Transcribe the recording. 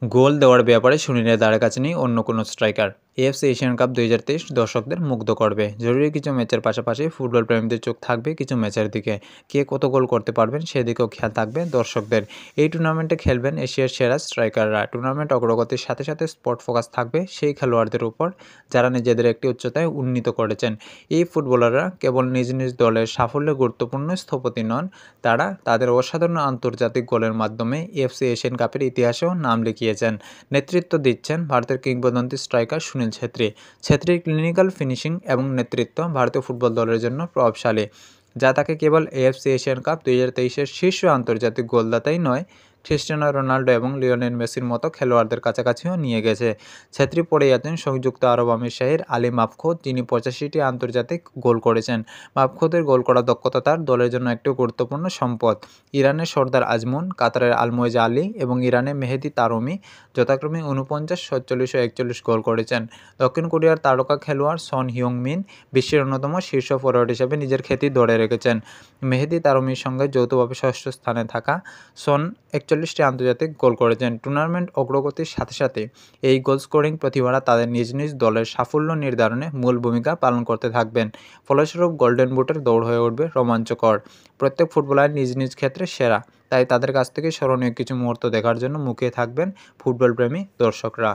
গোল দেওয়ার ব্যাপারে সুনীলের ধারে কাছে নেই অন্য কোনো স্ট্রাইকার। এএফসি এশিয়ান কাপ 2023 দর্শকদের মুগ্ধ করবে। জরুরি কিছু ম্যাচের পাশাপাশি ফুটবল প্রেমীদের চোখ থাকবে কিছু ম্যাচের দিকে। কে কত গোল করতে পারবেন সেদিকেও খেয়াল থাকবে দর্শকদের। এই টুর্নামেন্টে খেলবেন এশিয়ার সেরা স্ট্রাইকাররা। টুর্নামেন্ট অগ্রগতির সাথে সাথে স্পট ফোকাস থাকবে সেই খেলোয়াড়দের উপর যারা নিজেদের একটি উচ্চতায় উন্নীত করেছেন। এই ফুটবলাররা কেবল নিজ নিজ দলের সাফল্যে গুরুত্বপূর্ণ স্থপতি নন, তারা তাদের অসাধারণ আন্তর্জাতিক গোলের মাধ্যমে এএফসি এশিয়ান কাপের ইতিহাসেও নাম লিখিয়েছেন। নেতৃত্ব দিচ্ছেন ভারতের কিংবদন্তি স্ট্রাইকার সুনীল ছেত্রী। ছেত্রীর ক্লিনিক্যাল ফিনিশিং এবং নেতৃত্ব ভারতীয় ফুটবল দলের জন্য প্রভাবশালী, যা তাকে কেবল এএফসি এশিয়ান কাপ 2023-এর শীর্ষ আন্তর্জাতিক গোলদাতাই নয়, ক্রিস্টিয়ানো রোনাল্ডো এবং লিওনেল মেসির মতো খেলোয়াড়দের কাছাকাছিও নিয়ে গেছে। ছেত্রী পড়েই আছেন সংযুক্ত আরব আমিরশাহীর আলী মাফখুদ, যিনি 85টি আন্তর্জাতিক গোল করেছেন। মাফখুদের গোল করা দক্ষতা তার দলের জন্য একটি গুরুত্বপূর্ণ সম্পদ। ইরানের সর্দার আজমুন, কাতারের আলমোয়েজা আলী এবং ইরানের মেহেদি তারমি যথাক্রমে 49, 47 ও 41 গোল করেছেন। দক্ষিণ কোরিয়ার তারকা খেলোয়াড় সন হিয়ং মিন বিশ্বের অন্যতম শীর্ষ ফরোয়ার্ড হিসেবে নিজের খ্যাতি ধরে রেখেছেন। মেহেদি তারমির সঙ্গে যৌথভাবে ষষ্ঠ স্থানে থাকা সন 41টি আন্তর্জাতিক গোল করেছেন। টুর্নামেন্ট অগ্রগতির সাথে সাথে এই গোল স্কোরিং প্রতিভারা তাদের নিজ নিজ দলের সাফল্য নির্ধারণে মূল ভূমিকা পালন করতে থাকবেন। ফলস্বরূপ গোল্ডেন বুটের দৌড় হয়ে উঠবে রোমাঞ্চকর। প্রত্যেক ফুটবলার নিজ নিজ ক্ষেত্রে সেরা, তাই তাদের কাছ থেকে স্মরণীয় কিছু মুহূর্ত দেখার জন্য মুখিয়ে থাকবেন ফুটবল প্রেমী দর্শকরা।